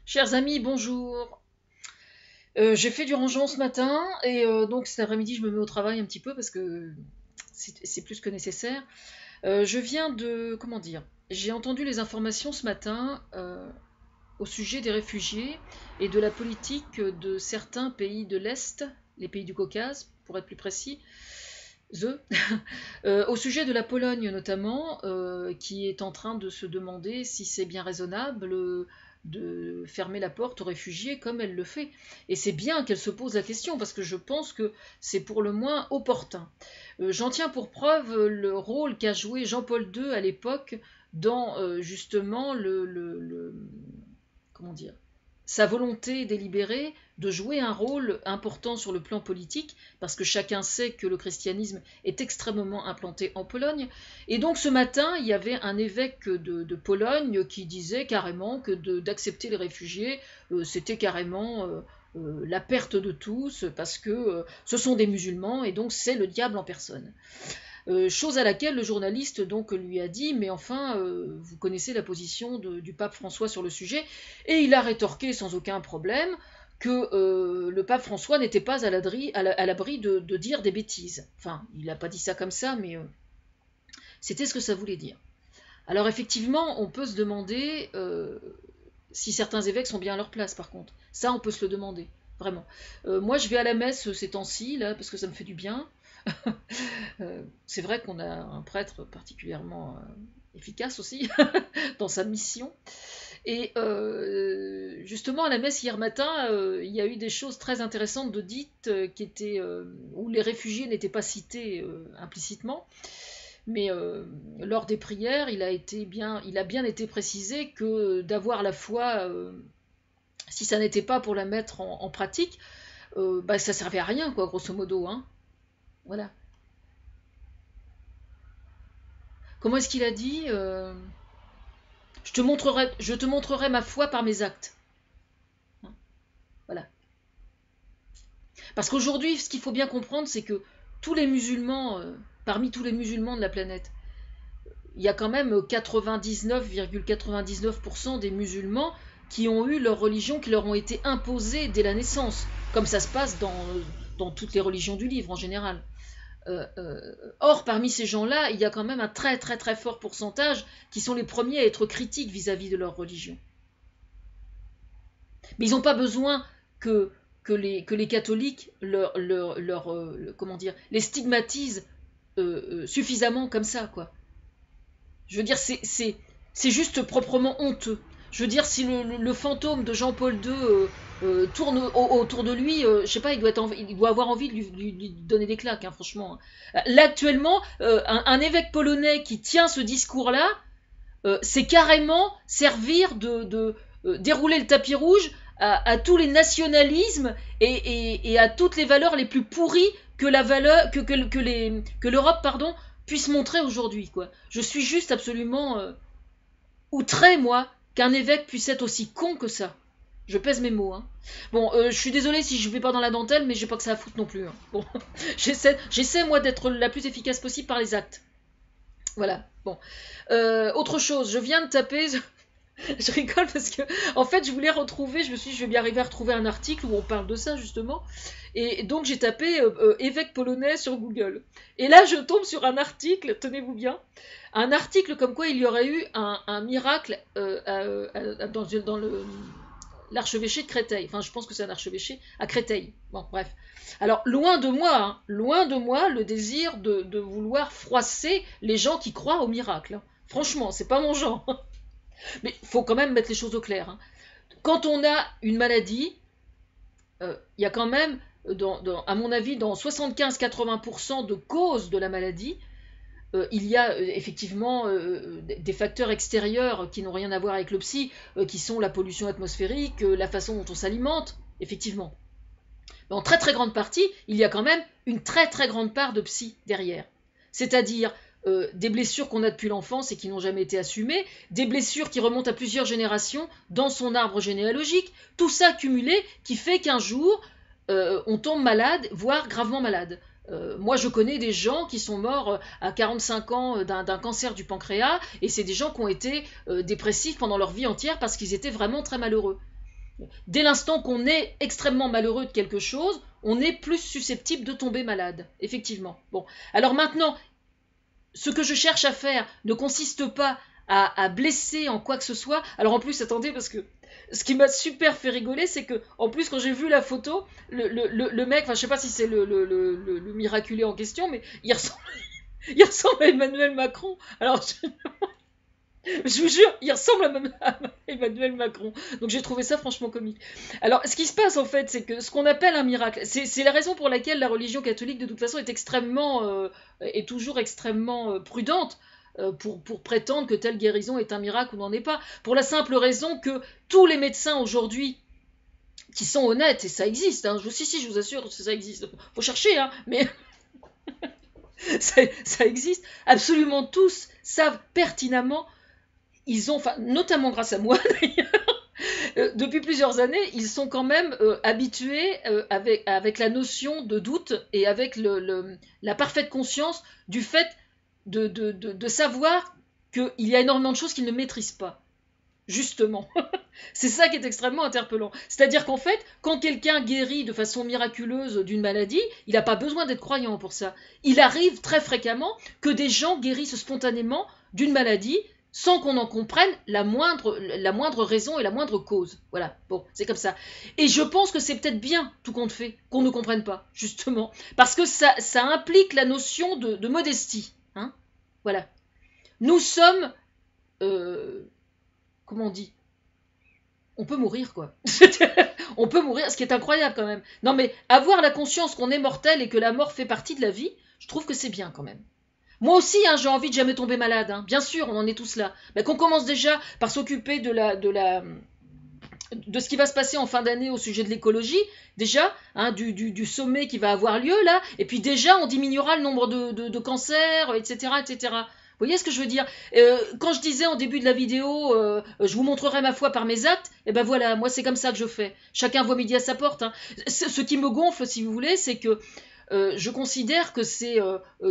Chers amis, bonjour. J'ai fait du rangement ce matin et donc cet après-midi je me mets au travail un petit peu parce que c'est plus que nécessaire. Je viens de, comment dire, j'ai entendu les informations ce matin au sujet des réfugiés et de la politique de certains pays de l'Est, les pays du Caucase pour être plus précis, au sujet de la Pologne notamment, qui est en train de se demander si c'est bien raisonnable de fermer la porte aux réfugiés comme elle le fait. Et c'est bien qu'elle se pose la question, parce que je pense que c'est pour le moins opportun. J'en tiens pour preuve le rôle qu'a joué Jean-Paul II à l'époque dans justement comment dire, sa volonté délibérée de jouer un rôle important sur le plan politique, parce que chacun sait que le christianisme est extrêmement implanté en Pologne. Et donc ce matin, il y avait un évêque de Pologne qui disait carrément que d'accepter les réfugiés, c'était carrément la perte de tous, parce que ce sont des musulmans, et donc c'est le diable en personne. Chose à laquelle le journaliste donc lui a dit mais enfin vous connaissez la position du pape François sur le sujet, et il a rétorqué sans aucun problème que le pape François n'était pas à l'abri de dire des bêtises. Enfin, il n'a pas dit ça comme ça, mais c'était ce que ça voulait dire. Alors effectivement, on peut se demander si certains évêques sont bien à leur place, par contre. Ça, on peut se le demander, vraiment. Moi, je vais à la messe ces temps-ci, là, parce que ça me fait du bien. C'est vrai qu'on a un prêtre particulièrement efficace aussi dans sa mission. Et justement, à la messe hier matin, il y a eu des choses très intéressantes de dites où les réfugiés n'étaient pas cités implicitement. Mais lors des prières, il a bien été précisé que d'avoir la foi, si ça n'était pas pour la mettre en pratique, bah, ça servait à rien, quoi, grosso modo. Hein. Voilà. Comment est-ce qu'il a dit je te montrerai ma foi par mes actes. Voilà. Parce qu'aujourd'hui, ce qu'il faut bien comprendre, c'est que tous les musulmans, parmi tous les musulmans de la planète, il y a quand même 99,99% des musulmans qui ont eu leur religion, qui leur ont été imposées dès la naissance, comme ça se passe dans toutes les religions du livre en général. Or, parmi ces gens-là, il y a quand même un très très très fort pourcentage qui sont les premiers à être critiques vis-à-vis de leur religion. Mais ils n'ont pas besoin que, que les catholiques comment dire, les stigmatisent suffisamment comme ça, quoi. Je veux dire, c'est juste proprement honteux. Je veux dire, si le fantôme de Jean-Paul II tourne autour de lui, je sais pas, il doit avoir envie de lui donner des claques, hein, franchement. Là, actuellement, un évêque polonais qui tient ce discours-là, c'est carrément servir de dérouler le tapis rouge à tous les nationalismes et à toutes les valeurs les plus pourries que la valeur que l'Europe pardon puisse montrer aujourd'hui, quoi. Je suis juste absolument outré, moi, qu'un évêque puisse être aussi con que ça. Je pèse mes mots. Hein. Bon, je suis désolée si je vais pas dans la dentelle, mais j'ai pas que ça à foutre non plus. Hein. Bon, j'essaie moi d'être la plus efficace possible par les actes. Voilà. Bon. Autre chose, je viens de taper. Je rigole parce que, en fait, je voulais retrouver. Je me suis dit, je vais bien arriver à retrouver un article où on parle de ça justement. Et donc j'ai tapé évêque polonais sur Google. Et là, je tombe sur un article. Tenez-vous bien, un article comme quoi il y aurait eu un miracle dans l'archevêché de Créteil. Enfin, je pense que c'est un archevêché à Créteil. Bon, bref. Alors, loin de moi le désir de vouloir froisser les gens qui croient au miracle. Hein. Franchement, c'est pas mon genre. Mais il faut quand même mettre les choses au clair. Hein. Quand on a une maladie, il y a quand même, à mon avis, dans 75-80% de causes de la maladie, il y a effectivement des facteurs extérieurs qui n'ont rien à voir avec le psy, qui sont la pollution atmosphérique, la façon dont on s'alimente, effectivement. Mais en très très grande partie, il y a quand même une très très grande part de psy derrière. C'est-à-dire des blessures qu'on a depuis l'enfance et qui n'ont jamais été assumées, des blessures qui remontent à plusieurs générations dans son arbre généalogique, tout ça cumulé qui fait qu'un jour, on tombe malade, voire gravement malade. Moi, je connais des gens qui sont morts à 45 ans d'un cancer du pancréas, et c'est des gens qui ont été dépressifs pendant leur vie entière parce qu'ils étaient vraiment très malheureux. Dès l'instant qu'on est extrêmement malheureux de quelque chose, on est plus susceptible de tomber malade, effectivement. Bon, alors maintenant, ce que je cherche à faire ne consiste pas à blesser en quoi que ce soit. Alors en plus, attendez, parce que ce qui m'a super fait rigoler, c'est que en plus, quand j'ai vu la photo, le mec, enfin je sais pas si c'est le miraculé en question, mais il ressemble à Emmanuel Macron. Alors je vous jure, il ressemble à Emmanuel Macron. Donc j'ai trouvé ça franchement comique. Alors ce qui se passe en fait, c'est que ce qu'on appelle un miracle, c'est la raison pour laquelle la religion catholique de toute façon est toujours extrêmement prudente pour prétendre que telle guérison est un miracle ou n'en est pas. Pour la simple raison que tous les médecins aujourd'hui qui sont honnêtes, et ça existe, hein, si, je vous assure que ça existe, faut chercher, hein, mais ça existe, absolument tous savent pertinemment, ils ont, enfin, notamment grâce à moi d'ailleurs, depuis plusieurs années, ils sont quand même habitués avec la notion de doute et avec la parfaite conscience du fait de savoir qu'il y a énormément de choses qu'ils ne maîtrisent pas. Justement. C'est ça qui est extrêmement interpellant. C'est-à-dire qu'en fait, quand quelqu'un guérit de façon miraculeuse d'une maladie, il n'a pas besoin d'être croyant pour ça. Il arrive très fréquemment que des gens guérissent spontanément d'une maladie sans qu'on en comprenne la moindre raison et la moindre cause. Voilà, bon, c'est comme ça. Et je pense que c'est peut-être bien, tout compte fait, qu'on ne comprenne pas, justement. Parce que ça implique la notion de modestie. Hein, voilà. Nous sommes... comment on dit, on peut mourir, quoi. On peut mourir, ce qui est incroyable quand même. Non mais avoir la conscience qu'on est mortel et que la mort fait partie de la vie, je trouve que c'est bien quand même. Moi aussi, hein, j'ai envie de jamais tomber malade. Hein. Bien sûr, on en est tous là. Mais qu'on commence déjà par s'occuper de ce qui va se passer en fin d'année au sujet de l'écologie, déjà, hein, du sommet qui va avoir lieu là, et puis déjà on diminuera le nombre de cancers, etc., etc. Vous voyez ce que je veux dire? Quand je disais en début de la vidéo, je vous montrerai ma foi par mes actes, et ben voilà, moi c'est comme ça que je fais. Chacun voit midi à sa porte. Hein. Ce qui me gonfle, si vous voulez, c'est que je considère que c'est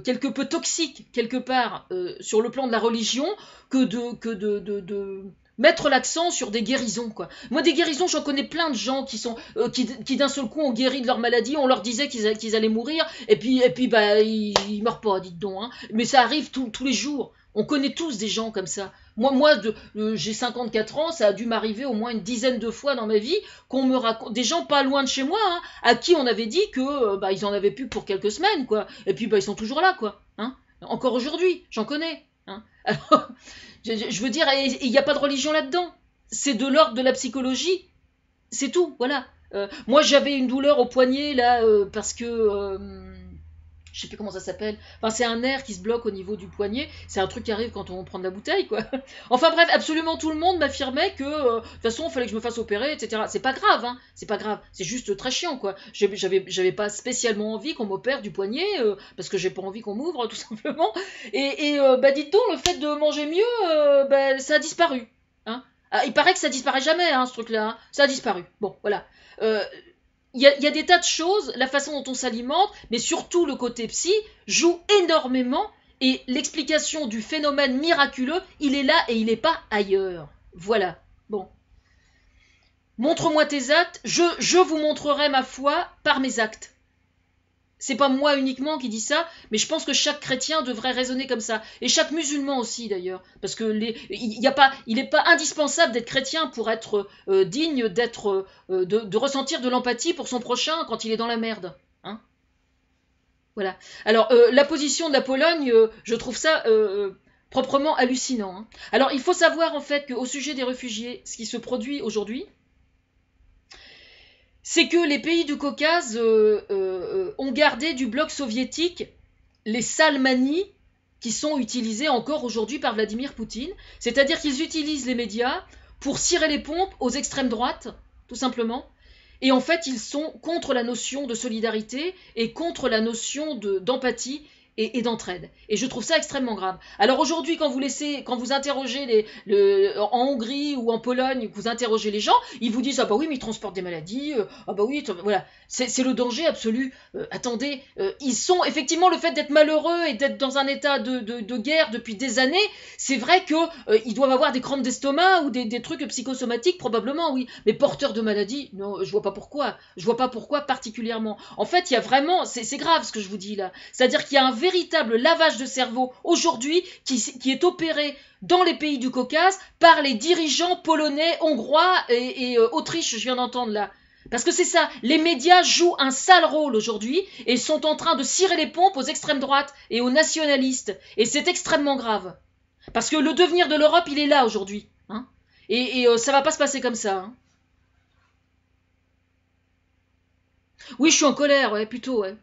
quelque peu toxique, quelque part, sur le plan de la religion, que de mettre l'accent sur des guérisons, quoi. Moi, des guérisons, j'en connais plein de gens qui d'un seul coup ont guéri de leur maladie, on leur disait qu'ils allaient mourir, et puis bah, ils meurent pas, dites donc, hein. Mais ça arrive tous les jours. On connaît tous des gens comme ça. Moi j'ai 54 ans, ça a dû m'arriver au moins une dizaine de fois dans ma vie qu'on me raconte, des gens pas loin de chez moi, hein, à qui on avait dit que bah, ils en avaient plus pour quelques semaines, quoi. Et puis bah, ils sont toujours là, quoi. Hein. Encore aujourd'hui, j'en connais. Hein. Alors, je veux dire, il n'y a pas de religion là-dedans. C'est de l'ordre de la psychologie. C'est tout, voilà. Moi, j'avais une douleur au poignet, là, parce que... je sais plus comment ça s'appelle. Enfin, c'est un nerf qui se bloque au niveau du poignet. C'est un truc qui arrive quand on prend de la bouteille, quoi. Enfin bref, absolument tout le monde m'affirmait que de toute façon, il fallait que je me fasse opérer, etc. C'est pas grave, hein. C'est pas grave. C'est juste très chiant, quoi. J'avais pas spécialement envie qu'on m'opère du poignet parce que j'ai pas envie qu'on m'ouvre, tout simplement. Et bah dites donc, le fait de manger mieux, bah, ça a disparu. Hein. Ah, il paraît que ça disparaît jamais, hein, ce truc-là. Hein. Ça a disparu. Bon, voilà. Il y a des tas de choses, la façon dont on s'alimente, mais surtout le côté psy, joue énormément, et l'explication du phénomène miraculeux, il est là et il n'est pas ailleurs. Voilà. Bon. Montre-moi tes actes, je vous montrerai ma foi par mes actes. C'est pas moi uniquement qui dis ça, mais je pense que chaque chrétien devrait raisonner comme ça. Et chaque musulman aussi, d'ailleurs. Parce que il n'est pas indispensable d'être chrétien pour être digne de ressentir de l'empathie pour son prochain quand il est dans la merde. Hein, voilà. Alors, la position de la Pologne, je trouve ça proprement hallucinant. Hein. Alors, il faut savoir, en fait, qu'au sujet des réfugiés, ce qui se produit aujourd'hui, c'est que les pays du Caucase ont gardé du bloc soviétique les sales manies qui sont utilisées encore aujourd'hui par Vladimir Poutine. C'est-à-dire qu'ils utilisent les médias pour cirer les pompes aux extrêmes droites, tout simplement. Et en fait, ils sont contre la notion de solidarité et contre la notion d'empathie et d'entraide. Et je trouve ça extrêmement grave. Alors aujourd'hui, quand vous interrogez en Hongrie ou en Pologne, que vous interrogez les gens, ils vous disent ah bah oui mais ils transportent des maladies, ah bah oui voilà, c'est le danger absolu. Attendez, ils sont effectivement le fait d'être malheureux et d'être dans un état de guerre depuis des années, c'est vrai que ils doivent avoir des crampes d'estomac ou des trucs psychosomatiques probablement oui, mais porteurs de maladies, non, je vois pas pourquoi, particulièrement. En fait, il y a vraiment, c'est grave ce que je vous dis là, c'est-à-dire qu'il y a un véritable lavage de cerveau aujourd'hui qui est opéré dans les pays du Caucase par les dirigeants polonais, hongrois et Autriche, je viens d'entendre là. Parce que c'est ça, les médias jouent un sale rôle aujourd'hui et sont en train de cirer les pompes aux extrêmes droites et aux nationalistes. Et c'est extrêmement grave. Parce que le devenir de l'Europe, il est là aujourd'hui. Hein, et ça va pas se passer comme ça. Hein. Oui, je suis en colère, ouais, plutôt, ouais.